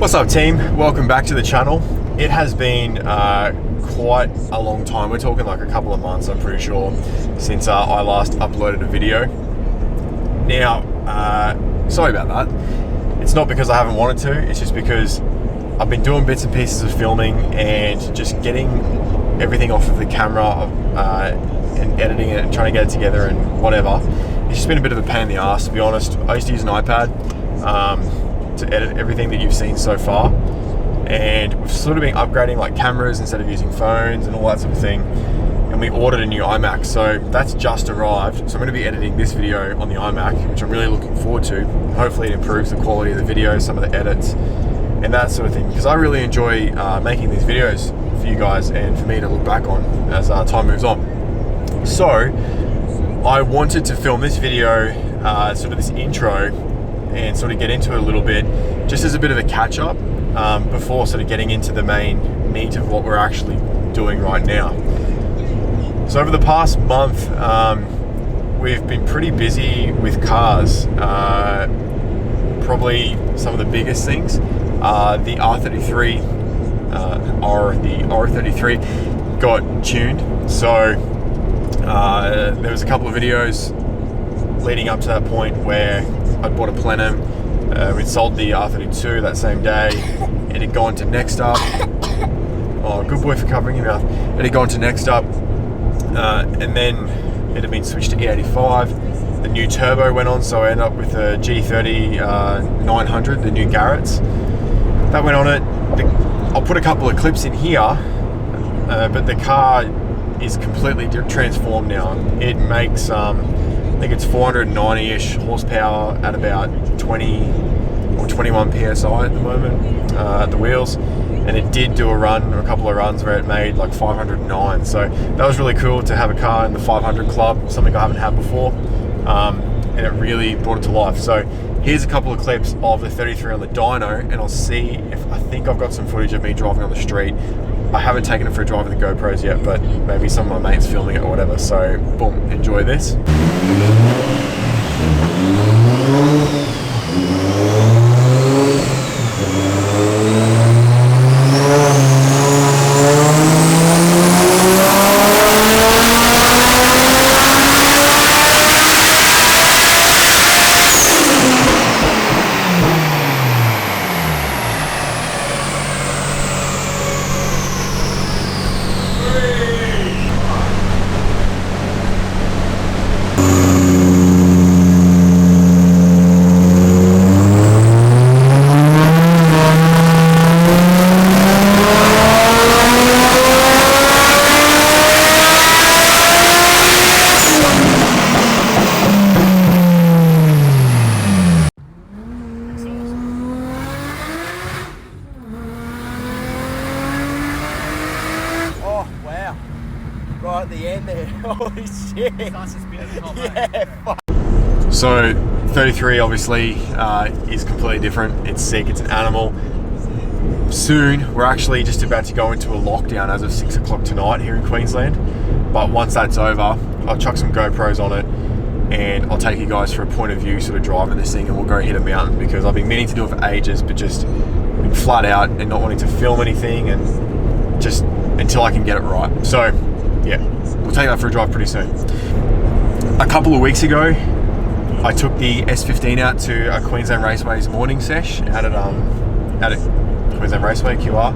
What's up, team? Welcome back to the channel. It has been quite a long time. We're talking like a couple of months, I'm pretty sure, since I last uploaded a video. Now, sorry about that. It's not because I haven't wanted to, it's just because I've been doing bits and pieces of filming and just getting everything off of the camera and editing it and trying to get it together and whatever. It's just been a bit of a pain in the ass, to be honest. I used to use an iPad to edit everything that you've seen so far, and we've sort of been upgrading like cameras instead of using phones and all that sort of thing, and we ordered a new iMac, so that's just arrived. So I'm going to be editing this video on the iMac, which I'm really looking forward to. Hopefully it improves the quality of the video, some of the edits and that sort of thing, because I really enjoy making these videos for you guys and for me to look back on as time moves on. So I wanted to film this video, sort of this intro, and sort of get into it a little bit, just as a bit of a catch-up before sort of getting into the main meat of what we're actually doing right now. So over the past month, we've been pretty busy with cars. Probably some of the biggest things are the R33 the R33 got tuned. So there was a couple of videos leading up to that point where I bought a plenum. We'd sold the R32 that same day. It had gone to next up. Oh, good boy for covering your mouth. It had gone to next up, and then it had been switched to E85. The new turbo went on, so I ended up with a G30 900, the new Garrett's. That went on it. I'll put a couple of clips in here, but the car is completely transformed now. It makes I think it's 490-ish horsepower at about 20 or 21 PSI at the moment at the wheels, and it did do a couple of runs where it made like 509. So that was really cool to have a car in the 500 club, something I haven't had before, and it really brought it to life. So here's a couple of clips of the 33 on the dyno, and I'll see if I think I've got some footage of me driving on the street. I haven't taken it for a drive with the GoPros yet, but maybe some of my mates filming it or whatever. So boom, enjoy this. Right at the end there, holy shit. Yeah, so 33 obviously is completely different. It's sick, it's an animal. Soon we're actually just about to go into a lockdown as of 6 o'clock tonight here in Queensland, but once that's over I'll chuck some GoPros on it and I'll take you guys for a point of view sort of driving this thing, and we'll go hit a mountain, because I've been meaning to do it for ages but just been flat out and not wanting to film anything, and just until I can get it right. So yeah, we'll take that for a drive pretty soon. A couple of weeks ago, I took the S15 out to a Queensland Raceway's morning sesh out at Queensland Raceway, QR.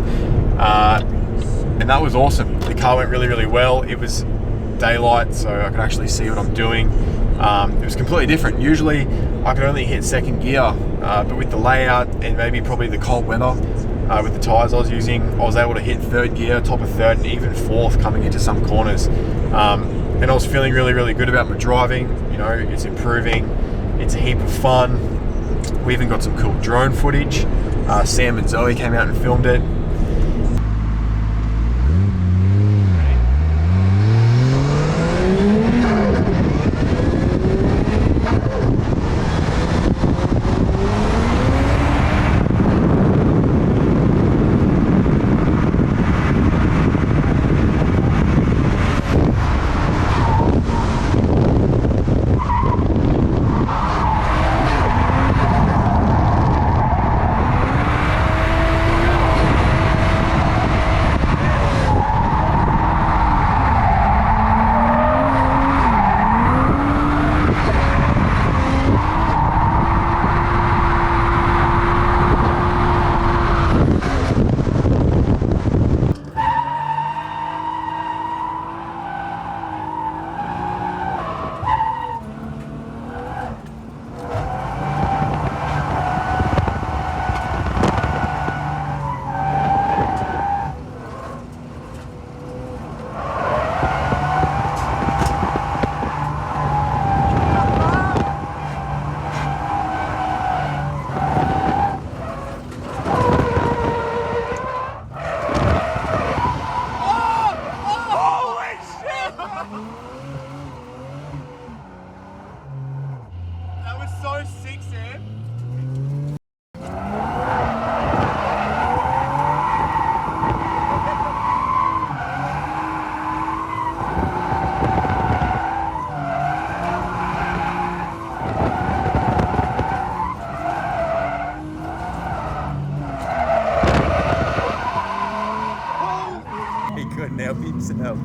And that was awesome. The car went really, really well. It was daylight, so I could actually see what I'm doing. It was completely different. Usually, I could only hit second gear, but with the layout and maybe probably the cold weather, with the tyres I was using, I was able to hit third gear, top of third, and even fourth coming into some corners. And I was feeling really, really good about my driving. You know, it's improving. It's a heap of fun. We even got some cool drone footage. Sam and Zoe came out and filmed it. help himself.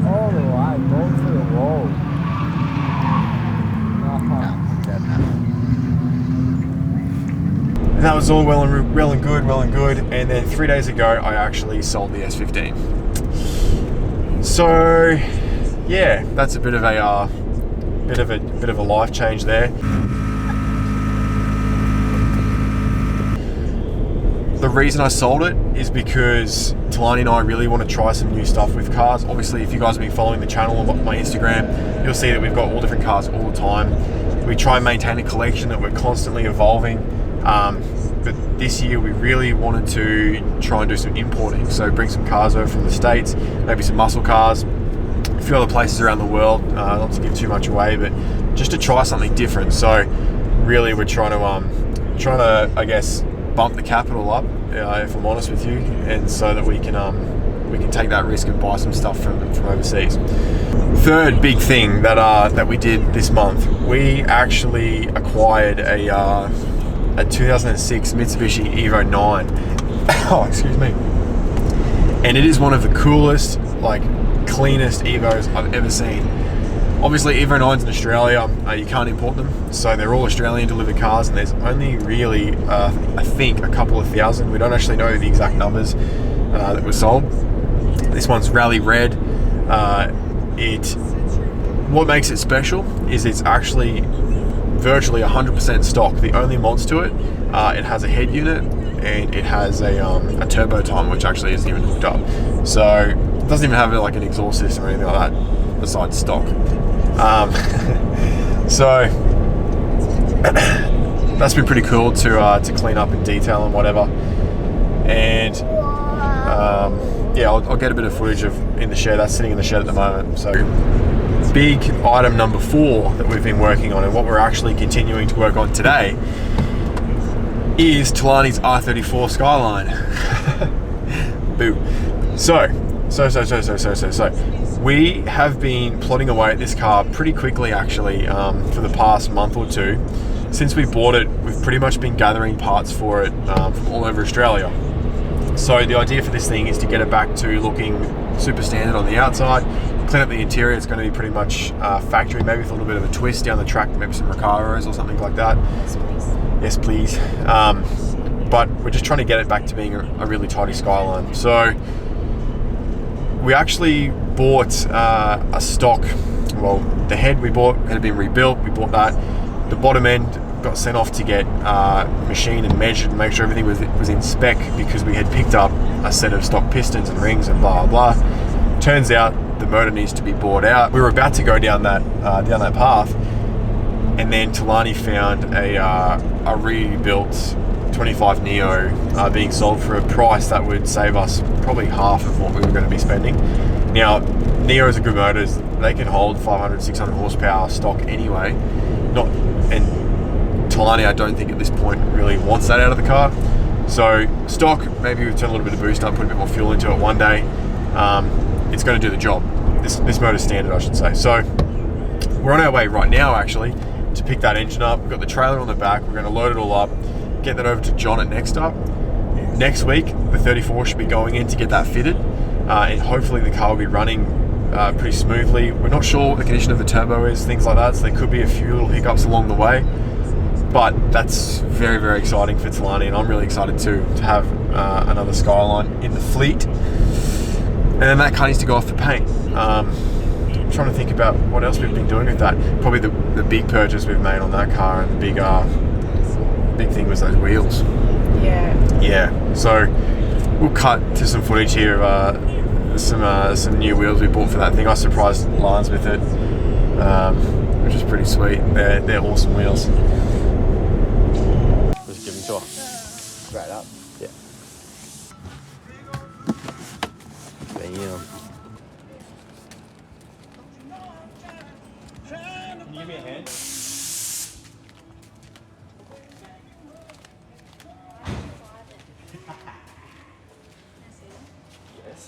All the way, go to the wall. And that was all well and good. And then 3 days ago, I actually sold the S15. So, yeah, that's a bit of a life change there. The reason I sold it is because Telarni and I really want to try some new stuff with cars. Obviously, if you guys have been following the channel on my Instagram, you'll see that we've got all different cars all the time. We try and maintain a collection that we're constantly evolving. But this year we really wanted to try and do some importing. So bring some cars over from the States, maybe some muscle cars, a few other places around the world, not to give too much away, but just to try something different. So really we're trying to I guess, bump the capital up, if I'm honest with you, and so that we can take that risk and buy some stuff from overseas. Third big thing that we did this month, we actually acquired a 2006 Mitsubishi Evo 9. Oh, excuse me. And it is one of the coolest, like, cleanest Evos I've ever seen. Obviously, Evo 9s in Australia, you can't import them, so they're all Australian delivered cars, and there's only really, I think, a couple of thousand. We don't actually know the exact numbers that were sold. This one's Rally Red. What makes it special is it's actually virtually 100% stock. The only mods to it, it has a head unit and it has a turbo time, which actually isn't even hooked up. So it doesn't even have like an exhaust system or anything like that besides stock. So that's been pretty cool to clean up and detail and whatever. And yeah, I'll get a bit of footage in the shed. That's sitting in the shed at the moment. So big item number 4 that we've been working on, and what we're actually continuing to work on today, is Telarni's R34 Skyline. Boo. So we have been plodding away at this car pretty quickly, actually, for the past month or two. Since we bought it, we've pretty much been gathering parts for it from all over Australia. So the idea for this thing is to get it back to looking super standard on the outside, clean up the interior. It's going to be pretty much factory, maybe with a little bit of a twist down the track, maybe some Recaros or something like that. Yes, please. But we're just trying to get it back to being a really tidy Skyline. So we actually bought a stock, well, the head we bought had been rebuilt, we bought that. The bottom end got sent off to get machined and measured and make sure everything was in spec, because we had picked up a set of stock pistons and rings and blah blah blah. Turns out the motor needs to be bored out. We were about to go down that path, and then Telarni found a rebuilt 25 Neo being sold for a price that would save us probably half of what we were going to be spending. Now, Neos are good motors. They can hold 500, 600 horsepower stock anyway. And Telarni, I don't think at this point really wants that out of the car. So stock, maybe we've turned a little bit of boost up, put a bit more fuel into it one day. It's going to do the job. This motor's standard, I should say. So we're on our way right now, actually, to pick that engine up. We've got the trailer on the back. We're going to load it all up, get that over to John at Next Up. Next week, the 34 should be going in to get that fitted, and hopefully the car will be running pretty smoothly. We're not sure what the condition of the turbo is, things like that, so there could be a few little hiccups along the way, but that's very, very exciting for Telarni, and I'm really excited too to have another Skyline in the fleet. And then that car needs to go off for paint. I'm trying to think about what else we've been doing with that. Probably the big purchase we've made on that car, and the big thing was those wheels. Yeah, so we'll cut to some footage here of some new wheels we bought for that thing. I surprised Lance with it, which is pretty sweet. They're awesome wheels. Just give them to her. Straight up. Yeah. Damn. Can you give me a hand? Yes.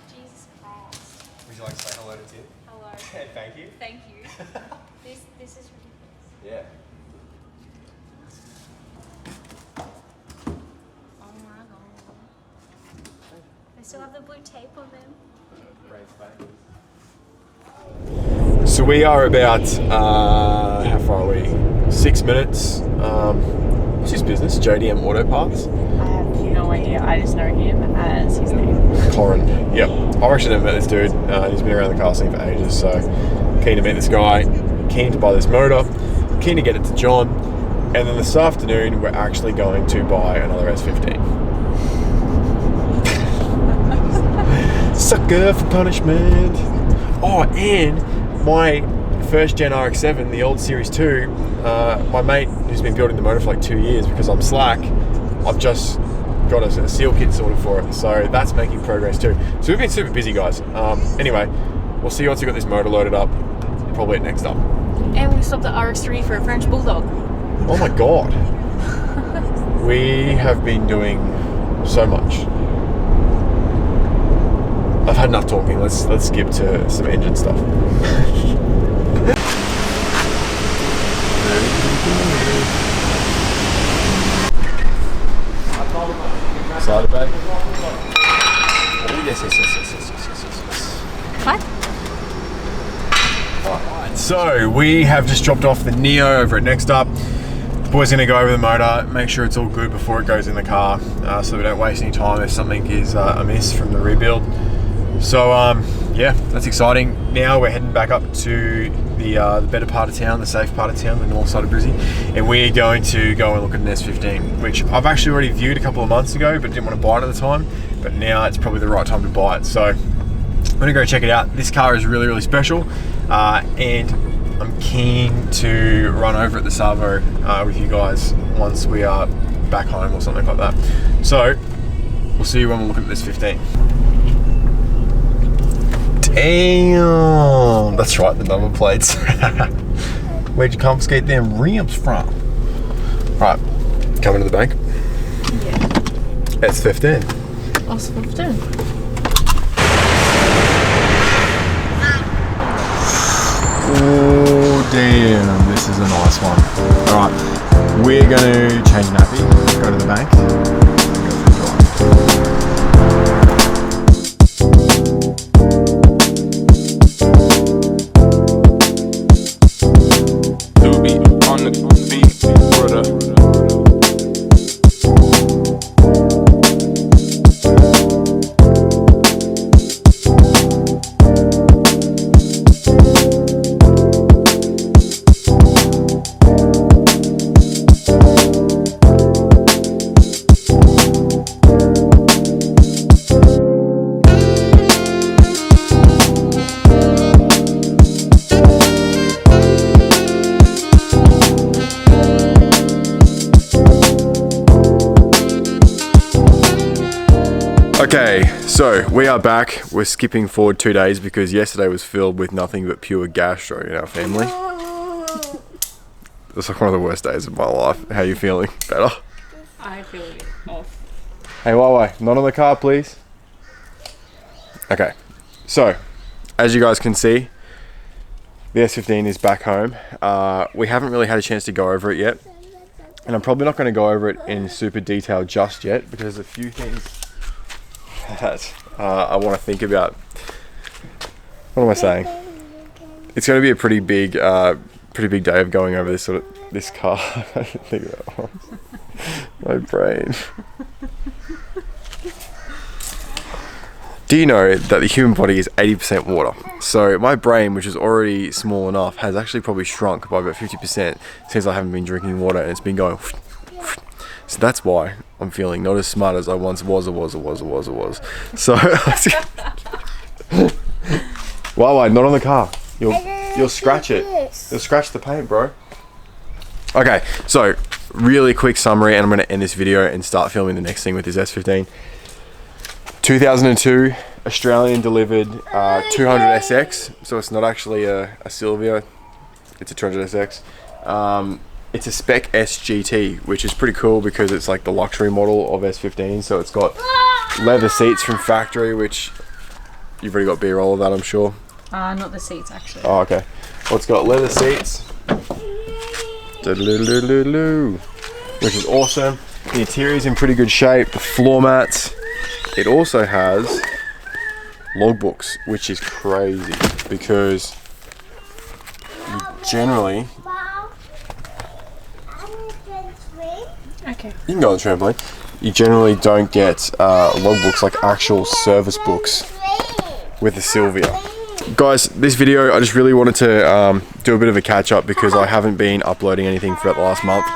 Jesus Christ. Would you like to say hello to Tim? Hello. Thank you. Thank you. This is Yeah. Oh my god. They still have the blue tape on them. So we are about, how far are we? 6 minutes. What's his business? JDM Auto Parts? I have no idea. I just know him as his name. Corin. Yep. I've actually never met this dude. He's been around the car scene for ages, so keen to meet this guy, keen to buy this motor, keen to get it to John, and then this afternoon we're actually going to buy another S15. Sucker for punishment. Oh, and my first gen RX7, the old Series 2, my mate who's been building the motor for like 2 years because I'm slack, I've just got a seal kit sorted for it, so that's making progress too. So we've been super busy, guys. Anyway, we'll see you once we got this motor loaded up, probably at next up. And we swapped the RX3 for a French Bulldog. Oh my god. We have been doing so much. I've had enough talking. Let's skip to some engine stuff. Side bag. Oh yes. What? Alright, so we have just dropped off the Neo over at Next Up. The boys are going to go over the motor, make sure it's all good before it goes in the car, so we don't waste any time if something is amiss from the rebuild. So yeah, that's exciting. Now we're heading back up to the better part of town, the safe part of town, the north side of Brizzy, and we're going to go and look at an S15, which I've actually already viewed a couple of months ago, but didn't want to buy it at the time. But now it's probably the right time to buy it. So I'm gonna go check it out. This car is really, really special, and I'm keen to run over at the Savo with you guys once we are back home or something like that. So we'll see you when we're looking at this 15. Damn, that's right, the number plates. Where'd you confiscate them rims from? Right, coming to the bank. Yeah. S15. S15. Oh damn, this is a nice one. Alright, we're gonna change nappy, go to the bank, go for a drive. Okay, so we are back. We're skipping forward 2 days because yesterday was filled with nothing but pure gastro in our family. It's like one of the worst days of my life. How are you feeling? Better? I feel a bit off. Hey, Huawei, not on the car, please. Okay, so as you guys can see, the S15 is back home. We haven't really had a chance to go over it yet, and I'm probably not going to go over it in super detail just yet because there's a few things that I want to think about. What am I saying? It's going to be a pretty big day of going over this car. I didn't think of that one. My brain. Do you know that the human body is 80% water? So my brain, which is already small enough, has actually probably shrunk by about 50% since I haven't been drinking water, and it's been going. So that's why I'm feeling not as smart as I once was. So, why not on the car? You'll scratch it. You'll scratch the paint, bro. Okay, so really quick summary, and I'm going to end this video and start filming the next thing with this S15. 2002 Australian delivered 200SX, so it's not actually a Silvia, it's a 200SX. It's a spec SGT, which is pretty cool because it's like the luxury model of S15. So it's got leather seats from factory, which you've already got B-roll of that, I'm sure. Not the seats, actually. Oh, okay. Well, it's got leather seats. which is awesome. The interior is in pretty good shape. The floor mats. It also has logbooks, which is crazy because you generally, Okay. you can go on the trampoline. You generally don't get logbooks, like actual service books with the Sylvia. Guys, this video I just really wanted to do a bit of a catch up because I haven't been uploading anything throughout the last month.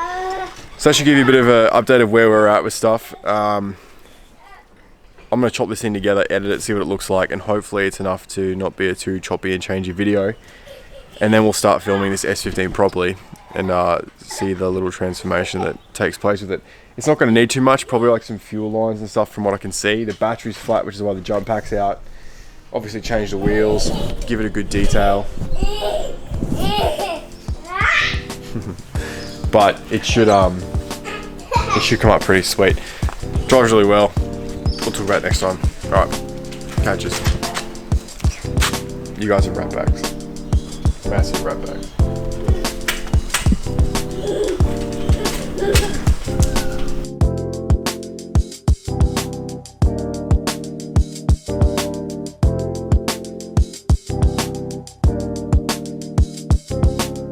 So that should give you a bit of an update of where we're at with stuff. I'm going to chop this thing together, edit it, see what it looks like, and hopefully it's enough to not be a too choppy and changey video. And then we'll start filming this S15 properly and see the little transformation that takes place with it. It's not going to need too much, probably like some fuel lines and stuff from what I can see. The battery's flat, which is why the jump pack's out. Obviously change the wheels, give it a good detail. But it should come up pretty sweet. Drives really well. We'll talk about it next time. Alright, catches. You guys are rat bags. Massive rat bags.